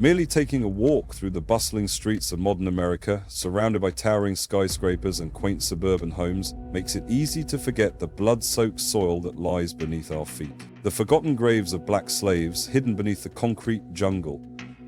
Merely taking a walk through the bustling streets of modern America, surrounded by towering skyscrapers and quaint suburban homes, makes it easy to forget the blood-soaked soil that lies beneath our feet. The forgotten graves of black slaves, hidden beneath the concrete jungle,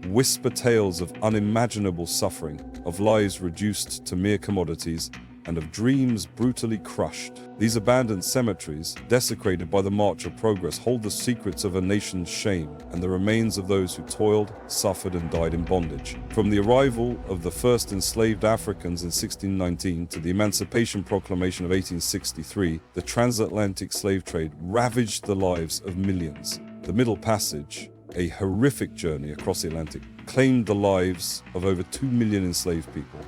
whisper tales of unimaginable suffering, of lives reduced to mere commodities, and of dreams brutally crushed. These abandoned cemeteries, desecrated by the march of progress, hold the secrets of a nation's shame and the remains of those who toiled, suffered, and died in bondage. From the arrival of the first enslaved Africans in 1619 to the Emancipation Proclamation of 1863, the transatlantic slave trade ravaged the lives of millions. The Middle Passage, a horrific journey across the Atlantic, claimed the lives of over 2 million enslaved people.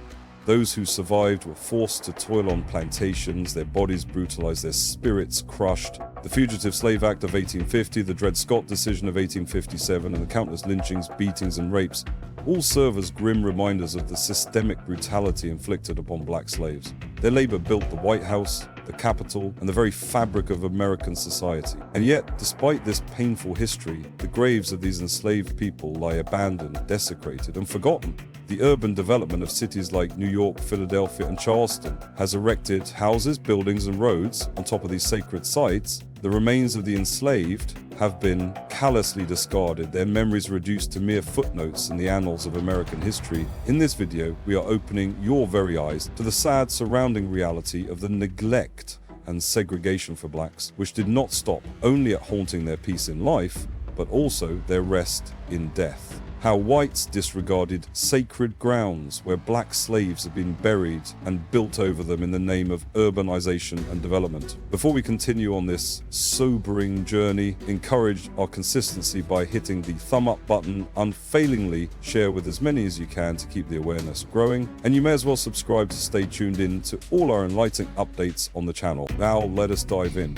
Those who survived were forced to toil on plantations, their bodies brutalized, their spirits crushed. The Fugitive Slave Act of 1850, the Dred Scott decision of 1857, and the countless lynchings, beatings, and rapes all serve as grim reminders of the systemic brutality inflicted upon black slaves. Their labor built the White House, the Capitol, and the very fabric of American society. And yet, despite this painful history, the graves of these enslaved people lie abandoned, desecrated, and forgotten. The urban development of cities like New York, Philadelphia, and Charleston has erected houses, buildings, and roads on top of these sacred sites. The remains of the enslaved have been callously discarded, their memories reduced to mere footnotes in the annals of American history. In this video, we are opening your very eyes to the sad surrounding reality of the neglect and segregation for blacks, which did not stop only at haunting their peace in life, but also their rest in death. How whites disregarded sacred grounds where black slaves have been buried and built over them in the name of urbanization and development. Before we continue on this sobering journey, encourage our consistency by hitting the thumb up button, unfailingly share with as many as you can to keep the awareness growing, and you may as well subscribe to stay tuned in to all our enlightening updates on the channel. Now let us dive in.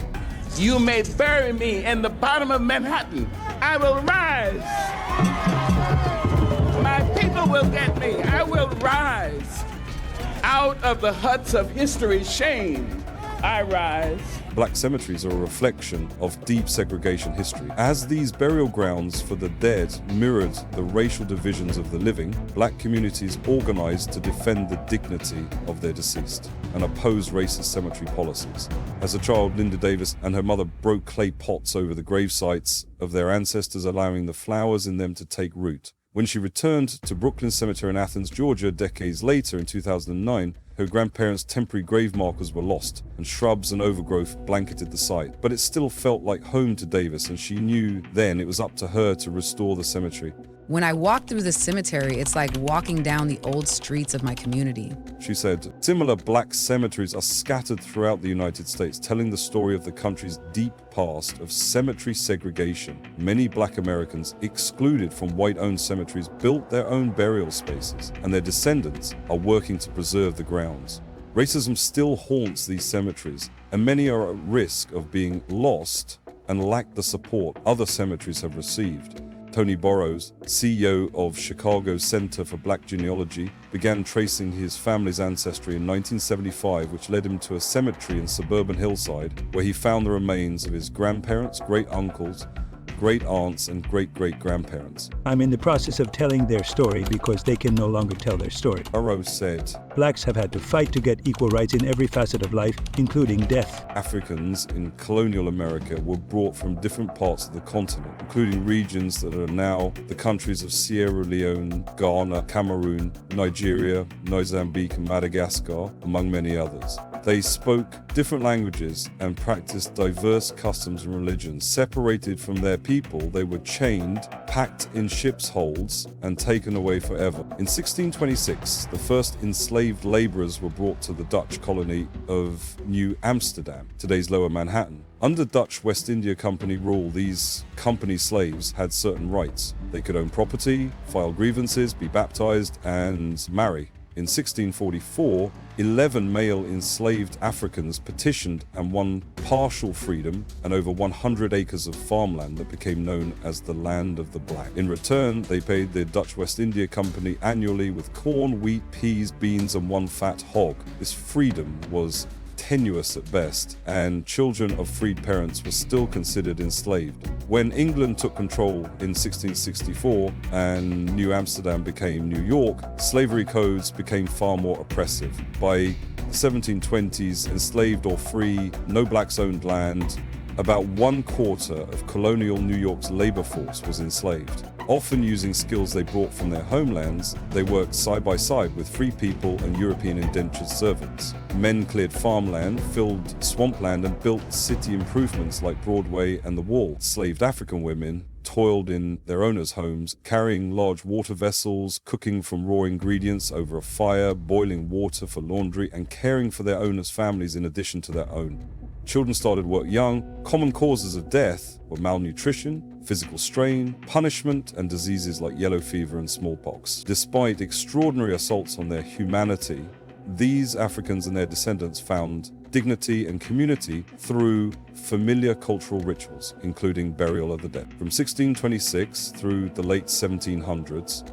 You may bury me in the bottom of Manhattan. I will rise. My people will get me. I will rise. Out of the huts of history's shame, I rise. Black cemeteries are a reflection of deep segregation history. As these burial grounds for the dead mirrored the racial divisions of the living, black communities organized to defend the dignity of their deceased and oppose racist cemetery policies. As a child, Linda Davis and her mother broke clay pots over the grave sites of their ancestors, allowing the flowers in them to take root. When she returned to Brooklyn Cemetery in Athens, Georgia, decades later in 2009, her grandparents' temporary grave markers were lost, and shrubs and overgrowth blanketed the site. But it still felt like home to Davis, and she knew then it was up to her to restore the cemetery. When I walk through the cemetery, it's like walking down the old streets of my community. She said, similar black cemeteries are scattered throughout the United States, telling the story of the country's deep past of cemetery segregation. Many black Americans excluded from white-owned cemeteries built their own burial spaces, and their descendants are working to preserve the grounds. Racism still haunts these cemeteries, and many are at risk of being lost and lack the support other cemeteries have received. Tony Burrows, CEO of Chicago's Center for Black Genealogy, began tracing his family's ancestry in 1975, which led him to a cemetery in suburban Hillside, where he found the remains of his grandparents, great-uncles, great-aunts, and great-great-grandparents. I'm in the process of telling their story because they can no longer tell their story. Burrows said, Blacks have had to fight to get equal rights in every facet of life, including death. Africans in colonial America were brought from different parts of the continent, including regions that are now the countries of Sierra Leone, Ghana, Cameroon, Nigeria, Mozambique, and Madagascar, among many others. They spoke different languages and practiced diverse customs and religions. Separated from their people, they were chained, packed in ships' holds, and taken away forever. In 1626, the first enslaved laborers were brought to the Dutch colony of New Amsterdam, today's Lower Manhattan. Under Dutch West India Company rule, these company slaves had certain rights. They could own property, file grievances, be baptized, and marry. In 1644, 11 male enslaved Africans petitioned and won partial freedom and over 100 acres of farmland that became known as the Land of the Black. In return, they paid the Dutch West India Company annually with corn, wheat, peas, beans, and one fat hog. This freedom was tenuous at best, and children of freed parents were still considered enslaved. When England took control in 1664 and New Amsterdam became New York, slavery codes became far more oppressive. By the 1720s, enslaved or free, no blacks owned land, about 1/4 of colonial New York's labor force was enslaved. Often using skills they brought from their homelands, they worked side by side with free people and European indentured servants. Men cleared farmland, filled swampland, and built city improvements like Broadway and the Wall. Enslaved African women toiled in their owners' homes, carrying large water vessels, cooking from raw ingredients over a fire, boiling water for laundry, and caring for their owners' families in addition to their own. Children started work young. Common causes of death were malnutrition, physical strain, punishment, and diseases like yellow fever and smallpox. Despite extraordinary assaults on their humanity, these Africans and their descendants found dignity and community through familiar cultural rituals, including burial of the dead. From 1626 through the late 1700s,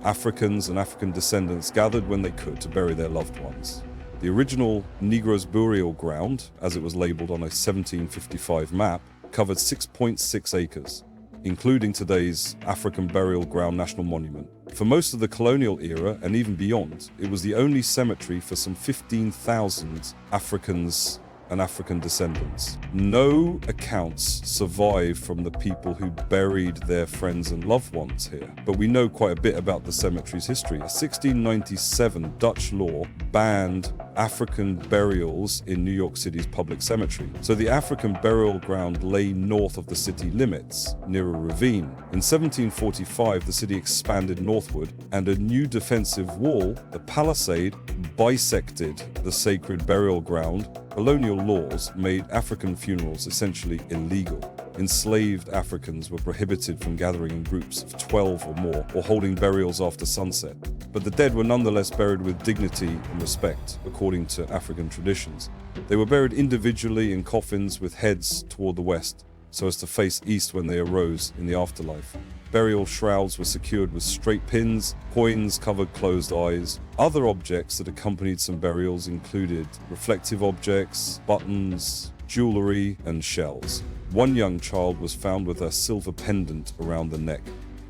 Africans and African descendants gathered when they could to bury their loved ones. The original Negro's burial ground, as it was labeled on a 1755 map, covered 6.6 acres, including today's African Burial Ground National Monument. For most of the colonial era, and even beyond, it was the only cemetery for some 15,000 Africans and African descendants. No accounts survive from the people who buried their friends and loved ones here, but we know quite a bit about the cemetery's history. A 1697 Dutch law banned African burials in New York City's public cemetery. So the African burial ground lay north of the city limits, near a ravine. In 1745, the city expanded northward, and a new defensive wall, the palisade, bisected the sacred burial ground. Colonial laws made African funerals essentially illegal. Enslaved Africans were prohibited from gathering in groups of 12 or more, or holding burials after sunset. But the dead were nonetheless buried with dignity and respect, according to African traditions. They were buried individually in coffins with heads toward the west, so as to face east when they arose in the afterlife. Burial shrouds were secured with straight pins, coins covered closed eyes. Other objects that accompanied some burials included reflective objects, buttons, jewelry, and shells. One young child was found with a silver pendant around the neck.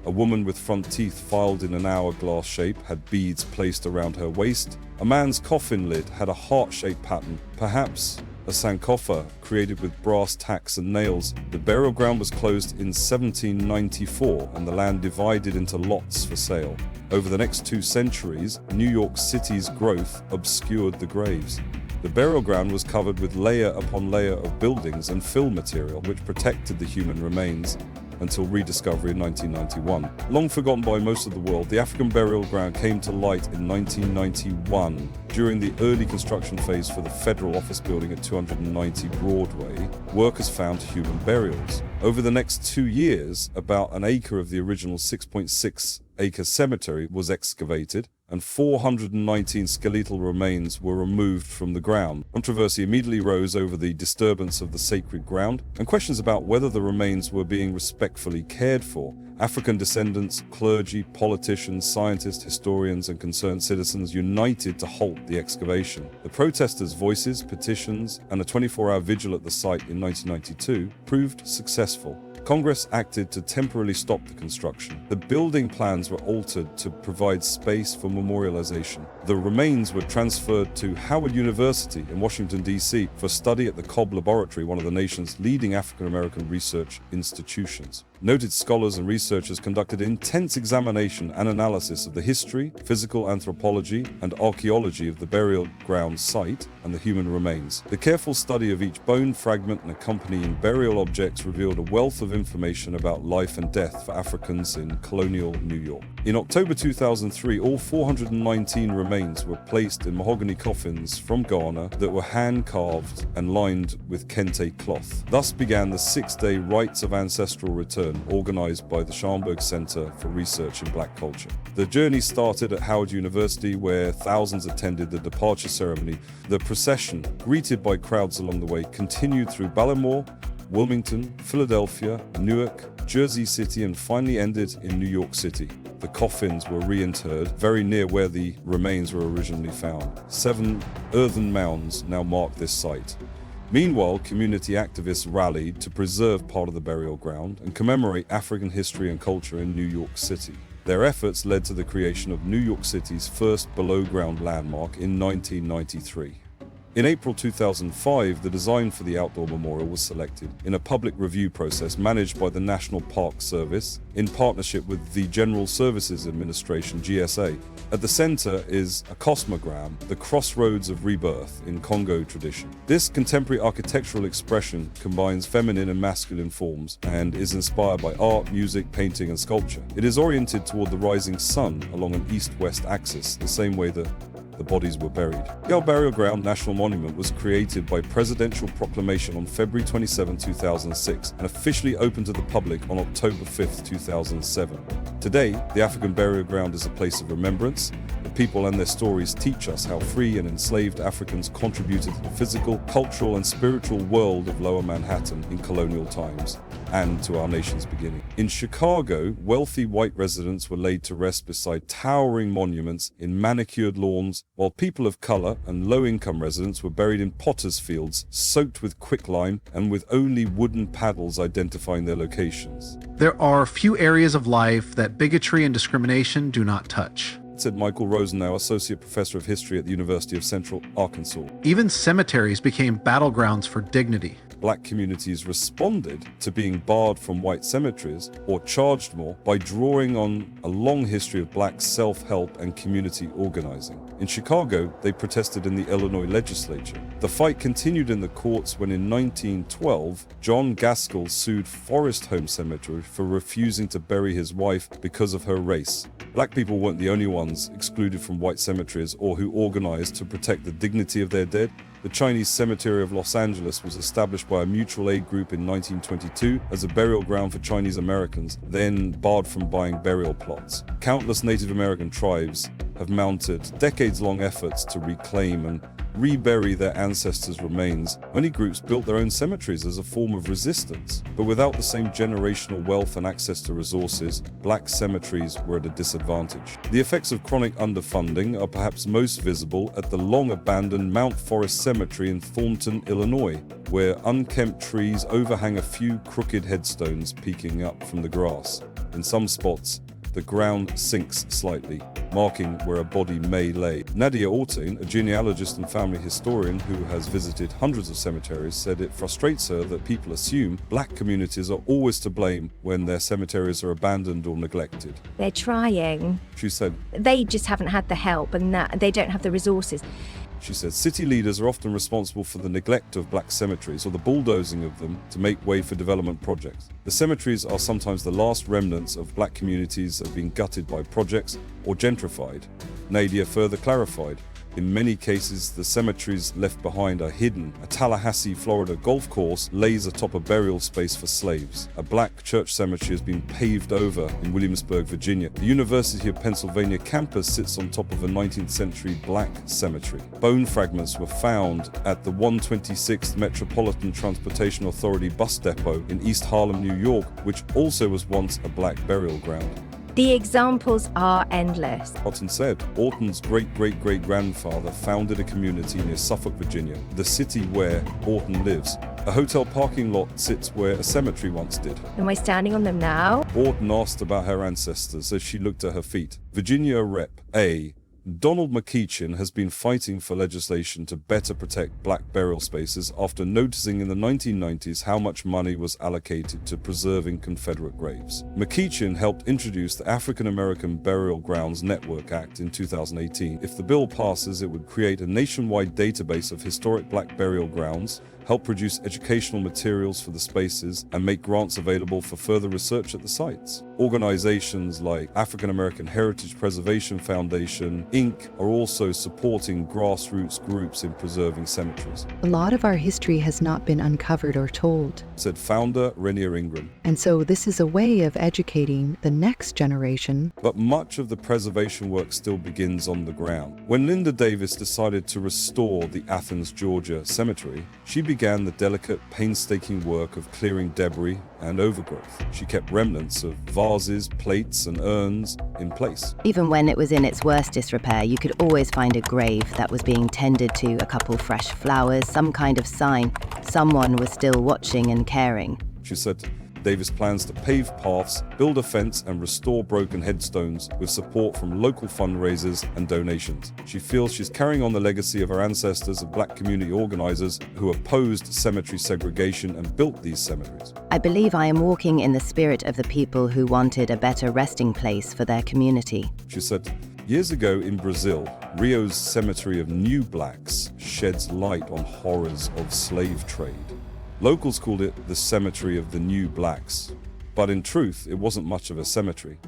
A woman with front teeth filed in an hourglass shape had beads placed around her waist. A man's coffin lid had a heart-shaped pattern, perhaps a sankofa created with brass tacks and nails. The burial ground was closed in 1794 and the land divided into lots for sale. Over the next 2 centuries, New York City's growth obscured the graves. The burial ground was covered with layer upon layer of buildings and fill material which protected the human remains until rediscovery in 1991. Long forgotten by most of the world, the African burial ground came to light in 1991 during the early construction phase for the federal office building at 290 Broadway. Workers found human burials. Over the next 2 years, about an acre of the original 6.6 acre cemetery was excavated, and 419 skeletal remains were removed from the ground. Controversy immediately rose over the disturbance of the sacred ground, and questions about whether the remains were being respectfully cared for. African descendants, clergy, politicians, scientists, historians, and concerned citizens united to halt the excavation. The protesters' voices, petitions, and a 24-hour vigil at the site in 1992 proved successful. Congress acted to temporarily stop the construction. The building plans were altered to provide space for memorialization. The remains were transferred to Howard University in Washington, D.C. for study at the Cobb Laboratory, one of the nation's leading African-American research institutions. Noted scholars and researchers conducted intense examination and analysis of the history, physical anthropology, and archaeology of the burial ground site and the human remains. The careful study of each bone fragment and accompanying burial objects revealed a wealth of information about life and death for Africans in colonial New York. In October 2003, all 419 remains were placed in mahogany coffins from Ghana that were hand-carved and lined with kente cloth. Thus began the 6-day Rites of Ancestral Return, organized by the Schomburg Center for Research in Black Culture. The journey started at Howard University, where thousands attended the departure ceremony. The procession, greeted by crowds along the way, continued through Baltimore, Wilmington, Philadelphia, Newark, Jersey City, and finally ended in New York City. the coffins were reinterred very near where the remains were originally found. 7 earthen mounds now mark this site. Meanwhile, community activists rallied to preserve part of the burial ground and commemorate African history and culture in New York City. Their efforts led to the creation of New York City's first below-ground landmark in 1993. In April 2005, the design for the outdoor memorial was selected in a public review process managed by the National Park Service in partnership with the General Services Administration, GSA. At the center is a cosmogram, the crossroads of rebirth in Congo tradition. This contemporary architectural expression combines feminine and masculine forms and is inspired by art, music, painting, and sculpture. It is oriented toward the rising sun along an east-west axis, the same way the bodies were buried. The Burial Ground National Monument was created by presidential proclamation on February 27, 2006, and officially opened to the public on October 5, 2007. Today, the African Burial Ground is a place of remembrance. The people and their stories teach us how free and enslaved Africans contributed to the physical, cultural, and spiritual world of Lower Manhattan in colonial times and to our nation's beginning. In Chicago, wealthy white residents were laid to rest beside towering monuments in manicured lawns, while people of color and low-income residents were buried in potter's fields, soaked with quicklime and with only wooden paddles identifying their locations. There are few areas of life that bigotry and discrimination do not touch, said Michael Rosenau, Associate Professor of History at the University of Central Arkansas. Even cemeteries became battlegrounds for dignity. Black communities responded to being barred from white cemeteries, or charged more, by drawing on a long history of black self-help and community organizing. In Chicago, they protested in the Illinois legislature. The fight continued in the courts when in 1912, John Gaskell sued Forest Home Cemetery for refusing to bury his wife because of her race. Black people weren't the only ones excluded from white cemeteries or who organized to protect the dignity of their dead. The Chinese Cemetery of Los Angeles was established by a mutual aid group in 1922 as a burial ground for Chinese Americans, then barred from buying burial plots. Countless Native American tribes have mounted decades-long efforts to reclaim and rebury their ancestors' remains. Many groups built their own cemeteries as a form of resistance, but without the same generational wealth and access to resources, black cemeteries were at a disadvantage. The effects of chronic underfunding are perhaps most visible at the long-abandoned Mount Forest Cemetery in Thornton, Illinois, where unkempt trees overhang a few crooked headstones peeking up from the grass. In some spots, the ground sinks slightly, marking where a body may lay. Nadia Ortain, a genealogist and family historian who has visited hundreds of cemeteries, said it frustrates her that people assume black communities are always to blame when their cemeteries are abandoned or neglected. They're trying. She said, they just haven't had the help and that they don't have the resources. She said, city leaders are often responsible for the neglect of black cemeteries or the bulldozing of them to make way for development projects. The cemeteries are sometimes the last remnants of black communities that have been gutted by projects or gentrified. Nadia further clarified, in many cases, the cemeteries left behind are hidden. A Tallahassee, Florida golf course lays atop a burial space for slaves. A black church cemetery has been paved over in Williamsburg, Virginia. The University of Pennsylvania campus sits on top of a 19th century black cemetery. Bone fragments were found at the 126th Metropolitan Transportation Authority bus depot in East Harlem, New York, which also was once a black burial ground. The examples are endless. Orton said, Orton's great-great-great-grandfather founded a community near Suffolk, Virginia, the city where Orton lives. A hotel parking lot sits where a cemetery once did. Am I standing on them now? Orton asked about her ancestors as she looked at her feet. Virginia Rep. A. Donald McEachin has been fighting for legislation to better protect black burial spaces after noticing in the 1990s how much money was allocated to preserving Confederate graves. McEachin helped introduce the African American Burial Grounds Network Act in 2018. If the bill passes, it would create a nationwide database of historic black burial grounds, help produce educational materials for the spaces, and make grants available for further research at the sites. Organizations like African American Heritage Preservation Foundation, Inc. are also supporting grassroots groups in preserving cemeteries. A lot of our history has not been uncovered or told, said founder Renier Ingram. And so this is a way of educating the next generation. But much of the preservation work still begins on the ground. When Linda Davis decided to restore the Athens, Georgia cemetery, she began began the delicate, painstaking work of clearing debris and overgrowth. She kept remnants of vases, plates, and urns in place. Even when it was in its worst disrepair, you could always find a grave that was being tended to, a couple fresh flowers, some kind of sign. Someone was still watching and caring. She said Davis plans to pave paths, build a fence, and restore broken headstones with support from local fundraisers and donations. She feels she's carrying on the legacy of her ancestors of Black community organizers who opposed cemetery segregation and built these cemeteries. I believe I am walking in the spirit of the people who wanted a better resting place for their community. She said, years ago in Brazil, Rio's Cemetery of New Blacks sheds light on horrors of slave trade. Locals called it the Cemetery of the New Blacks, but in truth, it wasn't much of a cemetery.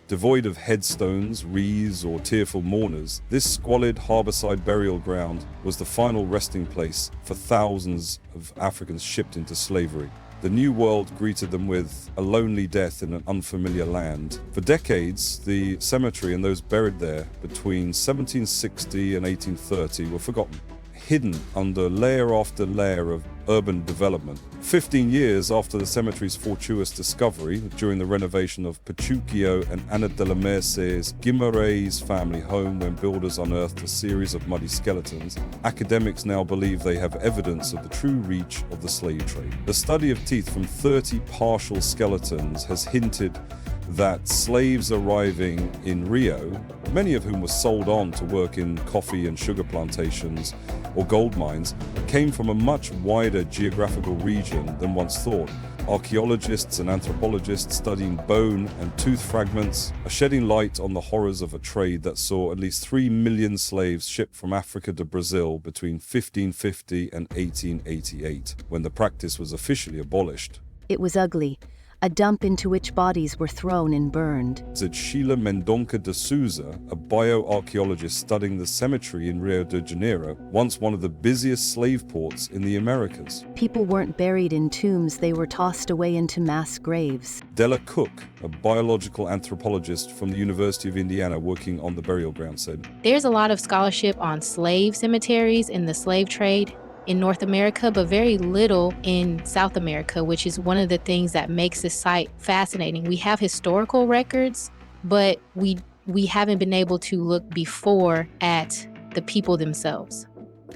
Devoid of headstones, wreaths, or tearful mourners, this squalid harborside burial ground was the final resting place for thousands of Africans shipped into slavery. The New World greeted them with a lonely death in an unfamiliar land. For decades, the cemetery and those buried there between 1760 and 1830 were forgotten, hidden under layer after layer of urban development. 15 years after the cemetery's fortuitous discovery during the renovation of Pachuquio and Ana de la Merced's Guimarães family home when builders unearthed a series of muddy skeletons, academics now believe they have evidence of the true reach of the slave trade. The study of teeth from 30 partial skeletons has hinted that slaves arriving in Rio, many of whom were sold on to work in coffee and sugar plantations or gold mines, came from a much wider geographical region than once thought. Archeologists and anthropologists studying bone and tooth fragments are shedding light on the horrors of a trade that saw at least 3 million slaves shipped from Africa to Brazil between 1550 and 1888, when the practice was officially abolished. It was ugly, a dump into which bodies were thrown and burned. Said Sheila Mendonça de Souza, a bioarchaeologist studying the cemetery in Rio de Janeiro, once one of the busiest slave ports in the Americas. People weren't buried in tombs, they were tossed away into mass graves. Della Cook, a biological anthropologist from the University of Indiana working on the burial ground, said, There's a lot of scholarship on slave cemeteries in the slave trade in North America, but very little in South America, which is one of the things that makes this site fascinating. We have historical records, but we haven't been able to look before at the people themselves.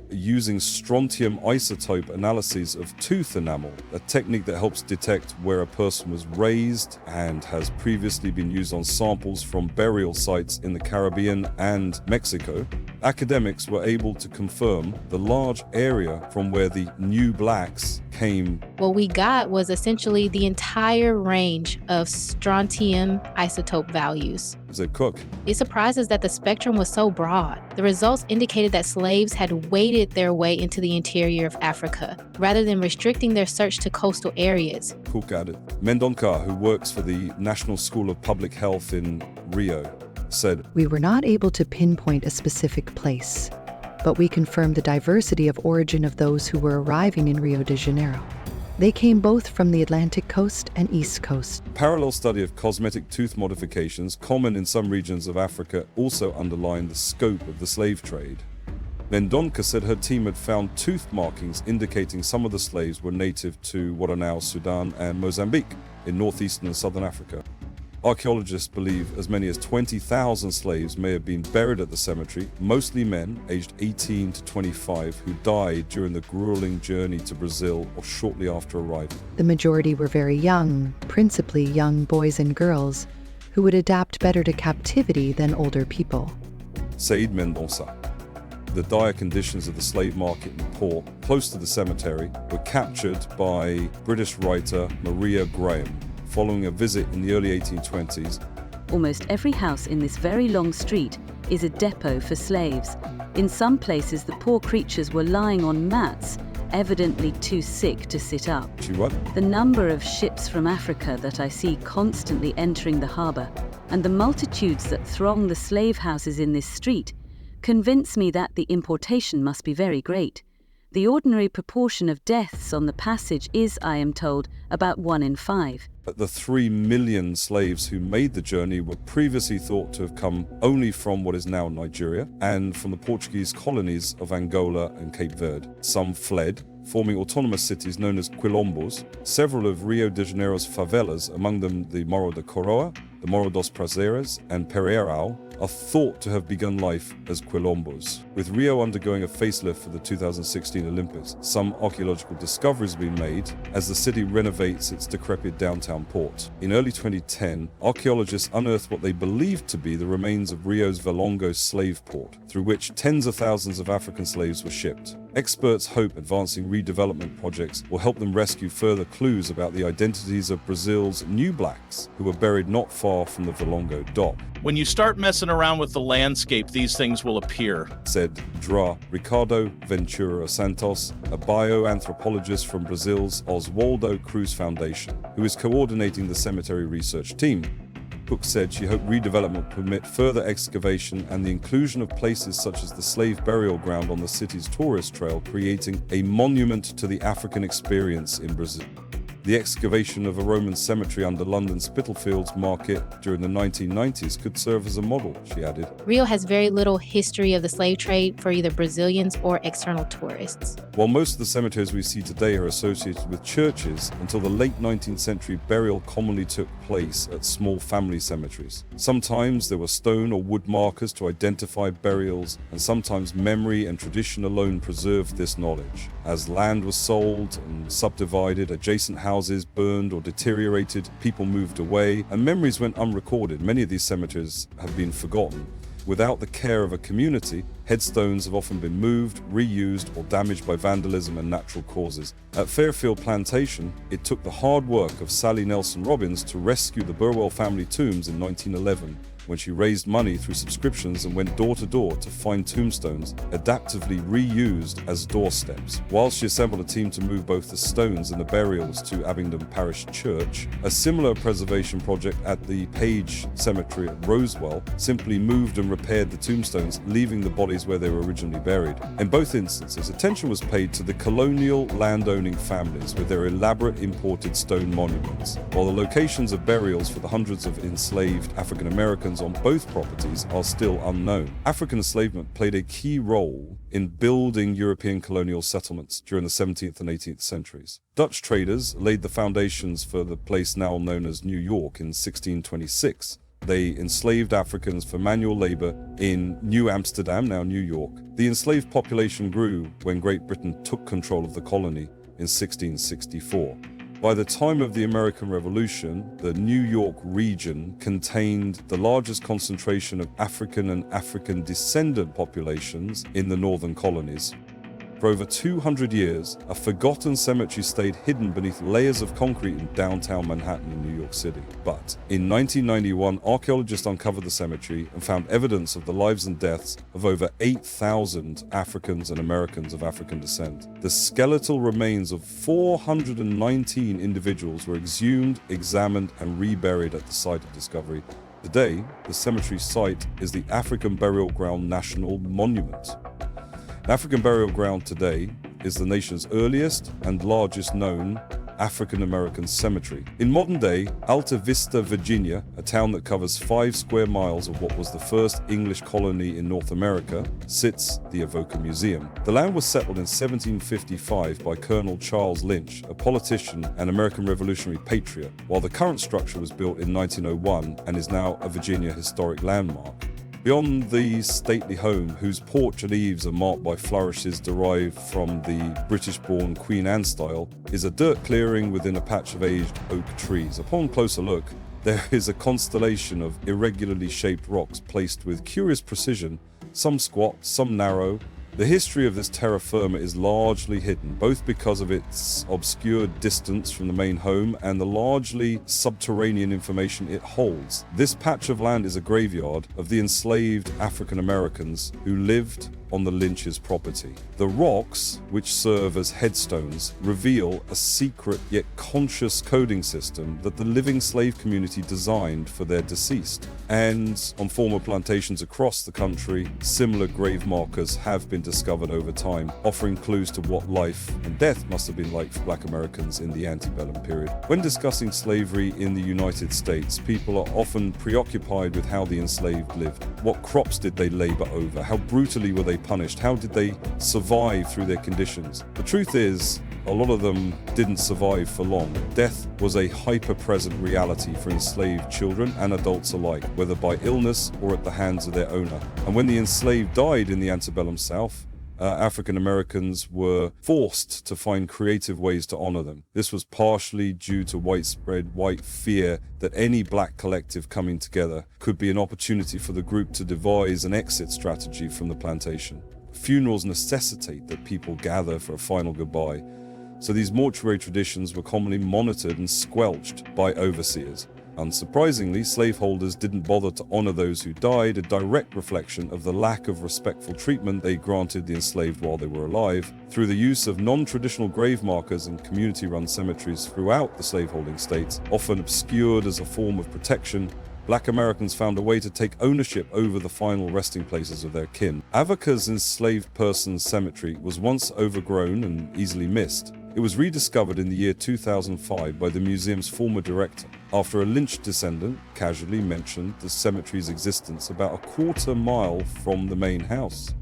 Using strontium isotope analyses of tooth enamel, a technique that helps detect where a person was raised and has previously been used on samples from burial sites in the Caribbean and Mexico, academics were able to confirm the large area from where the New Blacks came. What we got was essentially the entire range of strontium isotope values. Said Cook. It surprises that the spectrum was so broad. The results indicated that slaves had waded their way into the interior of Africa, rather than restricting their search to coastal areas. Cook added. Mendonça, who works for the National School of Public Health in Rio, said, We were not able to pinpoint a specific place, but we confirmed the diversity of origin of those who were arriving in Rio de Janeiro. They came both from the Atlantic coast and East Coast. Parallel study of cosmetic tooth modifications, common in some regions of Africa, also underlined the scope of the slave trade. Mendonça said her team had found tooth markings indicating some of the slaves were native to what are now Sudan and Mozambique in northeastern and southern Africa. Archaeologists believe as many as 20,000 slaves may have been buried at the cemetery, mostly men aged 18 to 25 who died during the grueling journey to Brazil or shortly after arriving. The majority were very young, principally young boys and girls, who would adapt better to captivity than older people. Said Mendonça. The dire conditions of the slave market in port, close to the cemetery, were captured by British writer Maria Graham following a visit in the early 1820s. Almost every house in this very long street is a depot for slaves. In some places, the poor creatures were lying on mats, evidently too sick to sit up. The number of ships from Africa that I see constantly entering the harbor, and the multitudes that throng the slave houses in this street, convince me that the importation must be very great. The ordinary proportion of deaths on the passage is, I am told, about 1 in 5. The 3 million slaves who made the journey were previously thought to have come only from what is now Nigeria and from the Portuguese colonies of Angola and Cape Verde. Some fled, forming autonomous cities known as quilombos. Several of Rio de Janeiro's favelas, among them the Morro da Coroa, the Morro dos Prazeres, and Pereirão, are thought to have begun life as quilombos. With Rio undergoing a facelift for the 2016 Olympics, some archaeological discoveries have been made as the city renovates its decrepit downtown port. In early 2010, archaeologists unearthed what they believed to be the remains of Rio's Valongo slave port, through which tens of thousands of African slaves were shipped. Experts hope advancing redevelopment projects will help them rescue further clues about the identities of Brazil's new blacks who were buried not far from the Valongo dock. When you start messing around with the landscape, these things will appear, said DRA Ricardo Ventura Santos, a bioanthropologist from Brazil's Oswaldo Cruz Foundation, who is coordinating the cemetery research team. Cook said she hoped redevelopment would permit further excavation and the inclusion of places such as the slave burial ground on the city's tourist trail, creating a monument to the African experience in Brazil. The excavation of a Roman cemetery under London's Spitalfields Market during the 1990s could serve as a model, she added. Rio has very little history of the slave trade for either Brazilians or external tourists. While most of the cemeteries we see today are associated with churches, until the late 19th century, burial commonly took place at small family cemeteries. Sometimes there were stone or wood markers to identify burials, and sometimes memory and tradition alone preserved this knowledge. As land was sold and subdivided, adjacent houses burned or deteriorated, people moved away, and memories went unrecorded. Many of these cemeteries have been forgotten. Without the care of a community, headstones have often been moved, reused, or damaged by vandalism and natural causes. At Fairfield Plantation, it took the hard work of Sally Nelson Robbins to rescue the Burwell family tombs in 1911, when she raised money through subscriptions and went door to door to find tombstones adaptively reused as doorsteps. While she assembled a team to move both the stones and the burials to Abingdon Parish Church, a similar preservation project at the Page Cemetery at Rosewell simply moved and repaired the tombstones, leaving the bodies where they were originally buried. In both instances, attention was paid to the colonial landowning families with their elaborate imported stone monuments, while the locations of burials for the hundreds of enslaved African Americans on both properties are still unknown. African enslavement played a key role in building European colonial settlements during the 17th and 18th centuries. Dutch traders laid the foundations for the place now known as New York in 1626. They enslaved Africans for manual labor in New Amsterdam, now New York. The enslaved population grew when Great Britain took control of the colony in 1664. By the time of the American Revolution, the New York region contained the largest concentration of African and African descendant populations in the northern colonies. For over 200 years, a forgotten cemetery stayed hidden beneath layers of concrete in downtown Manhattan in New York City. But in 1991, archaeologists uncovered the cemetery and found evidence of the lives and deaths of over 8,000 Africans and Americans of African descent. The skeletal remains of 419 individuals were exhumed, examined, and reburied at the site of discovery. Today, the cemetery site is the African Burial Ground National Monument. The African Burial Ground today is the nation's earliest and largest known African American cemetery. In modern day, Alta Vista, Virginia, a town that covers 5 square miles of what was the first English colony in North America, sits the Avoca Museum. The land was settled in 1755 by Colonel Charles Lynch, a politician and American Revolutionary patriot, while the current structure was built in 1901 and is now a Virginia historic landmark. Beyond the stately home, whose porch and eaves are marked by flourishes derived from the British-born Queen Anne style, is a dirt clearing within a patch of aged oak trees. Upon closer look, there is a constellation of irregularly shaped rocks placed with curious precision, some squat, some narrow. The history of this terra firma is largely hidden, both because of its obscure distance from the main home and the largely subterranean information it holds. This patch of land is a graveyard of the enslaved African Americans who lived on the Lynch's property. The rocks, which serve as headstones, reveal a secret yet conscious coding system that the living slave community designed for their deceased. And on former plantations across the country, similar grave markers have been discovered over time, offering clues to what life and death must have been like for Black Americans in the antebellum period. When discussing slavery in the United States, people are often preoccupied with how the enslaved lived. What crops did they labor over? How brutally were they they punished? How did they survive through their conditions? The truth is, a lot of them didn't survive for long. Death was a hyper-present reality for enslaved children and adults alike, whether by illness or at the hands of their owner. And when the enslaved died in the antebellum South, African Americans were forced to find creative ways to honor them. This was partially due to widespread white fear that any black collective coming together could be an opportunity for the group to devise an exit strategy from the plantation. Funerals necessitate that people gather for a final goodbye, so these mortuary traditions were commonly monitored and squelched by overseers. Unsurprisingly, slaveholders didn't bother to honor those who died, a direct reflection of the lack of respectful treatment they granted the enslaved while they were alive. Through the use of non-traditional grave markers in community-run cemeteries throughout the slaveholding states, often obscured as a form of protection, Black Americans found a way to take ownership over the final resting places of their kin. Avoca's Enslaved Persons Cemetery was once overgrown and easily missed. It was rediscovered in the year 2005 by the museum's former director, after a lynched descendant casually mentioned the cemetery's existence about a quarter mile from the main house.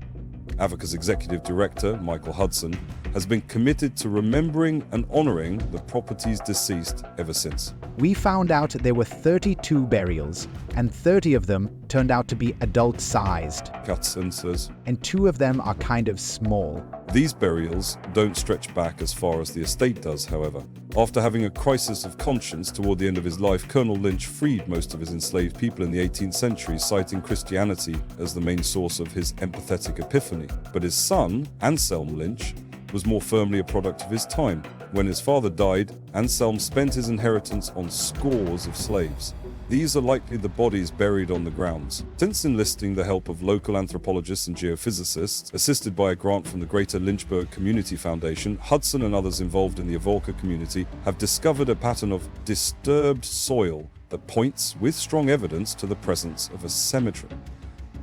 Avoca's executive director, Michael Hudson, has been committed to remembering and honoring the property's deceased ever since. We found out there were 32 burials, and 30 of them turned out to be adult-sized. Hudson says. And 2 of them are kind of small. These burials don't stretch back as far as the estate does, however. After having a crisis of conscience toward the end of his life, Colonel Lynch freed most of his enslaved people in the 18th century, citing Christianity as the main source of his empathetic epiphany. But his son, Anselm Lynch, was more firmly a product of his time. When his father died, Anselm spent his inheritance on scores of slaves. These are likely the bodies buried on the grounds. Since enlisting the help of local anthropologists and geophysicists, assisted by a grant from the Greater Lynchburg Community Foundation, Hudson and others involved in the Avoca community have discovered a pattern of disturbed soil that points with strong evidence to the presence of a cemetery.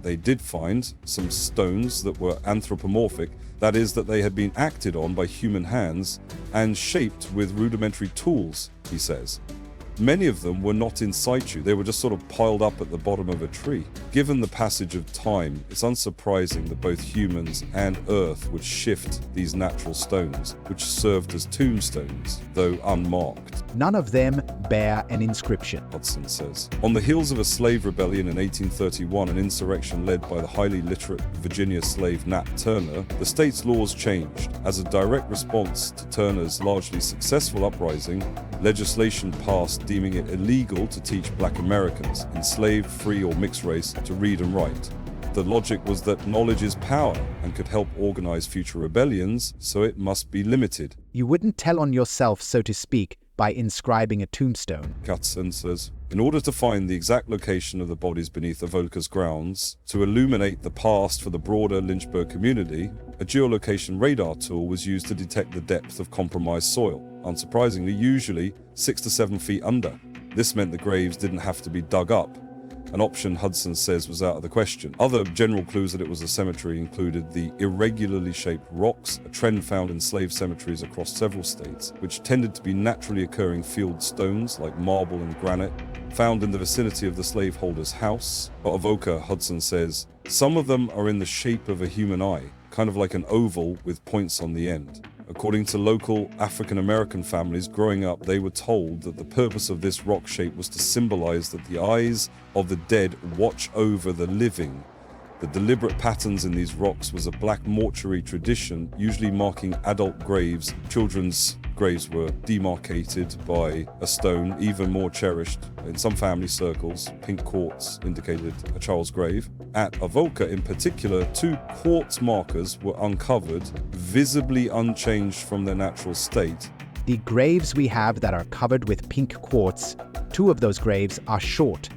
They did find some stones that were anthropomorphic, that is, that they had been acted on by human hands and shaped with rudimentary tools, he says. Many of them were not in situ, they were just sort of piled up at the bottom of a tree. Given the passage of time, it's unsurprising that both humans and Earth would shift these natural stones, which served as tombstones, though unmarked. None of them bear an inscription, Hudson says. On the heels of a slave rebellion in 1831, an insurrection led by the highly literate Virginia slave Nat Turner, the state's laws changed. As a direct response to Turner's largely successful uprising, legislation passed deeming it illegal to teach Black Americans, enslaved, free, or mixed race, to read and write. The logic was that knowledge is power and could help organize future rebellions, so it must be limited. You wouldn't tell on yourself, so to speak, by inscribing a tombstone. Hudson says. In order to find the exact location of the bodies beneath Avoca's grounds, to illuminate the past for the broader Lynchburg community, a geolocation radar tool was used to detect the depth of compromised soil. Unsurprisingly, usually 6 to 7 feet under. This meant the graves didn't have to be dug up, an option Hudson says was out of the question. Other general clues that it was a cemetery included the irregularly shaped rocks, a trend found in slave cemeteries across several states, which tended to be naturally occurring field stones like marble and granite, found in the vicinity of the slaveholder's house. At Avoca, Hudson says, some of them are in the shape of a human eye, kind of like an oval with points on the end. According to local African-American families growing up, they were told that the purpose of this rock shape was to symbolize that the eyes of the dead watch over the living. The deliberate patterns in these rocks was a black mortuary tradition, usually marking adult graves. Children's graves were demarcated by a stone, even more cherished. In some family circles, pink quartz indicated a child's grave. At Avoca in particular, 2 quartz markers were uncovered, visibly unchanged from their natural state. The graves we have that are covered with pink quartz, 2 of those graves are short.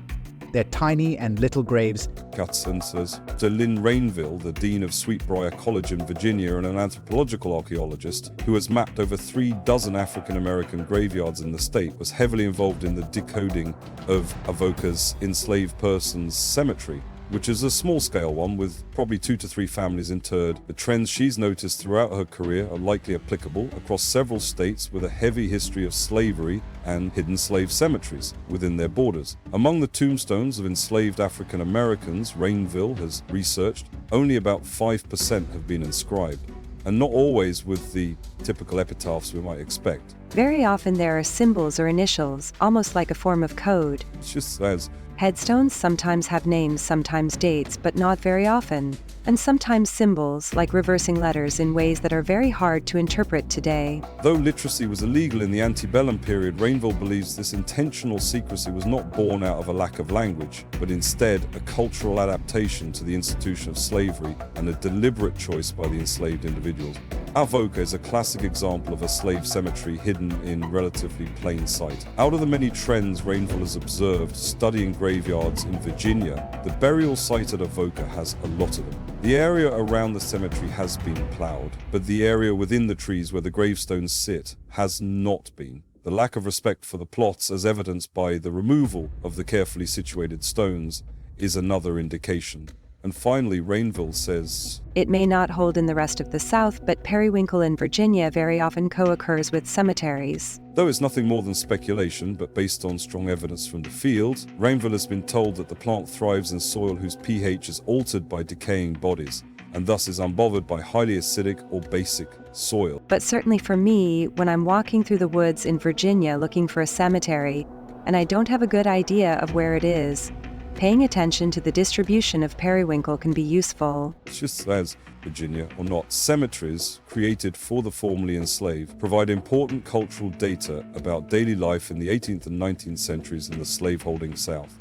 They're tiny and little graves. Hudson says. To Lynn Rainville, the dean of Sweetbriar College in Virginia and an anthropological archaeologist who has mapped over 3 dozen African-American graveyards in the state, was heavily involved in the decoding of Avoca's Enslaved Persons Cemetery. which is a small-scale one with probably 2 to 3 families interred. The trends she's noticed throughout her career are likely applicable across several states with a heavy history of slavery and hidden slave cemeteries within their borders. Among the tombstones of enslaved African Americans, Rainville has researched, only about 5% have been inscribed, and not always with the typical epitaphs we might expect. Very often there are symbols or initials, almost like a form of code. It just says, headstones sometimes have names, sometimes dates, but not very often, and sometimes symbols, like reversing letters in ways that are very hard to interpret today. Though literacy was illegal in the antebellum period, Rainville believes this intentional secrecy was not born out of a lack of language, but instead a cultural adaptation to the institution of slavery and a deliberate choice by the enslaved individuals. Avoca is a classic example of a slave cemetery hidden in relatively plain sight. Out of the many trends Rainville has observed studying graveyards in Virginia, the burial site at Avoca has a lot of them. The area around the cemetery has been plowed, but the area within the trees where the gravestones sit has not been. The lack of respect for the plots, as evidenced by the removal of the carefully situated stones, is another indication. And finally, Rainville says, it may not hold in the rest of the South, but periwinkle in Virginia very often co-occurs with cemeteries. Though it's nothing more than speculation, but based on strong evidence from the field, Rainville has been told that the plant thrives in soil whose pH is altered by decaying bodies, and thus is unbothered by highly acidic or basic soil. But certainly for me, when I'm walking through the woods in Virginia looking for a cemetery, and I don't have a good idea of where it is, paying attention to the distribution of periwinkle can be useful. Just as Virginia or not, cemeteries created for the formerly enslaved provide important cultural data about daily life in the 18th and 19th centuries in the slaveholding South.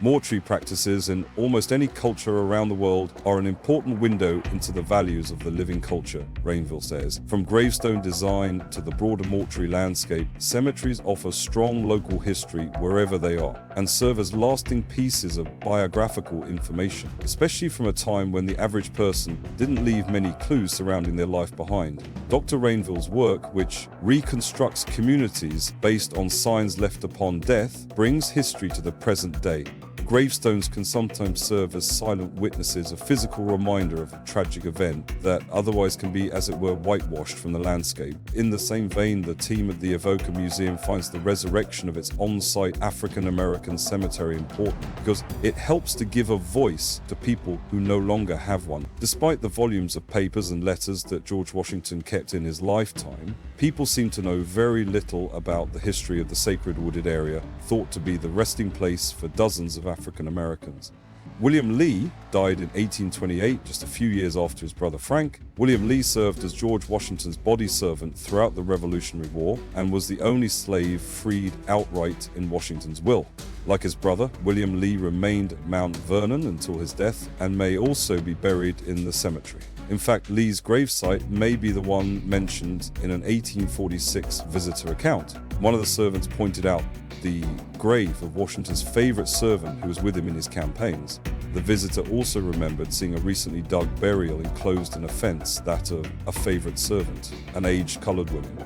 Mortuary practices in almost any culture around the world are an important window into the values of the living culture, Rainville says. From gravestone design to the broader mortuary landscape, cemeteries offer strong local history wherever they are and serve as lasting pieces of biographical information, especially from a time when the average person didn't leave many clues surrounding their life behind. Dr. Rainville's work, which reconstructs communities based on signs left upon death, brings history to the present day. Gravestones can sometimes serve as silent witnesses, a physical reminder of a tragic event that otherwise can be, as it were, whitewashed from the landscape. In the same vein, the team at the Avoca Museum finds the resurrection of its on-site African-American cemetery important because it helps to give a voice to people who no longer have one. Despite the volumes of papers and letters that George Washington kept in his lifetime, people seem to know very little about the history of the sacred wooded area, thought to be the resting place for dozens of African Americans. William Lee died in 1828, just a few years after his brother Frank. William Lee served as George Washington's body servant throughout the Revolutionary War and was the only slave freed outright in Washington's will. Like his brother, William Lee remained at Mount Vernon until his death and may also be buried in the cemetery. In fact, Lee's gravesite may be the one mentioned in an 1846 visitor account. One of the servants pointed out the grave of Washington's favorite servant who was with him in his campaigns. The visitor also remembered seeing a recently dug burial enclosed in a fence, that of a favorite servant, an aged colored woman.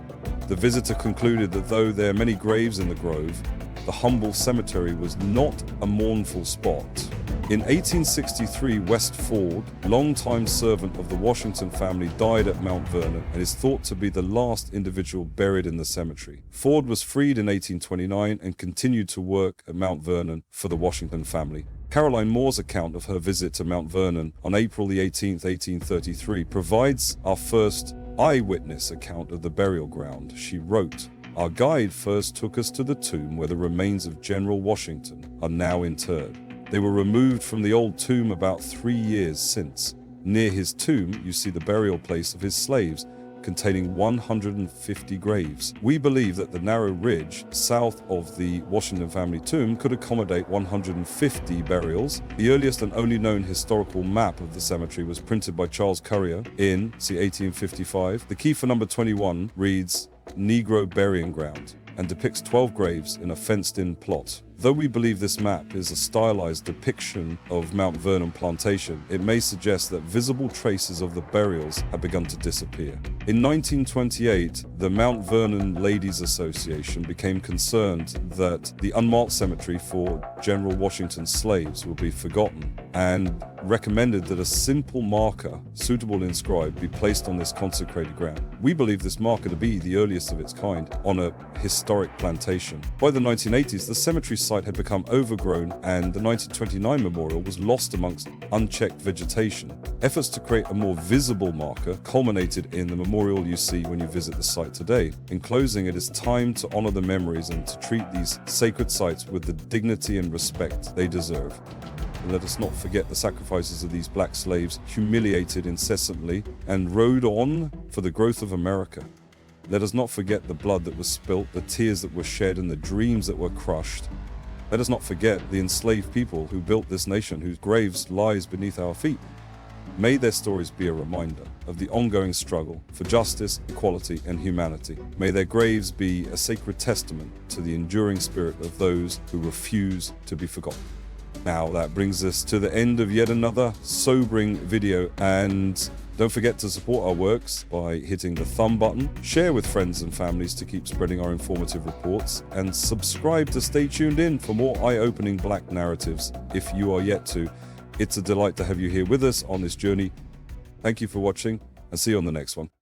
The visitor concluded that though there are many graves in the grove, the humble cemetery was not a mournful spot. In 1863, West Ford, longtime servant of the Washington family, died at Mount Vernon and is thought to be the last individual buried in the cemetery. Ford was freed in 1829 and continued to work at Mount Vernon for the Washington family. Caroline Moore's account of her visit to Mount Vernon on April the 18th, 1833, provides our first eyewitness account of the burial ground. She wrote, "Our guide first took us to the tomb where the remains of General Washington are now interred. They were removed from the old tomb about 3 years since. Near his tomb, you see the burial place of his slaves, containing 150 graves. We believe that the narrow ridge south of the Washington family tomb could accommodate 150 burials. The earliest and only known historical map of the cemetery was printed by Charles Currier in, see 1855. The key for number 21 reads, Negro Burying Ground. and depicts 12 graves in a fenced-in plot. Though we believe this map is a stylized depiction of Mount Vernon plantation, it may suggest that visible traces of the burials have begun to disappear. In 1928, the Mount Vernon Ladies Association became concerned that the unmarked cemetery for General Washington's slaves would be forgotten, and recommended that a simple marker, suitable inscribed, be placed on this consecrated ground. We believe this marker to be the earliest of its kind on a historic plantation. By the 1980s, the cemetery site had become overgrown and the 1929 memorial was lost amongst unchecked vegetation. Efforts to create a more visible marker culminated in the memorial you see when you visit the site today. In closing, it is time to honor the memories and to treat these sacred sites with the dignity and respect they deserve. And let us not forget the sacrifices of these black slaves, humiliated incessantly and rode on for the growth of America. Let us not forget the blood that was spilt, the tears that were shed, and the dreams that were crushed. Let us not forget the enslaved people who built this nation, whose graves lies beneath our feet. May their stories be a reminder of the ongoing struggle for justice, equality, and humanity. May their graves be a sacred testament to the enduring spirit of those who refuse to be forgotten. Now that brings us to the end of yet another sobering video, and don't forget to support our works by hitting the thumb button, share with friends and families to keep spreading our informative reports, and subscribe to stay tuned in for more eye-opening black narratives if you are yet to. It's a delight to have you here with us on this journey. Thank you for watching, and see you on the next one.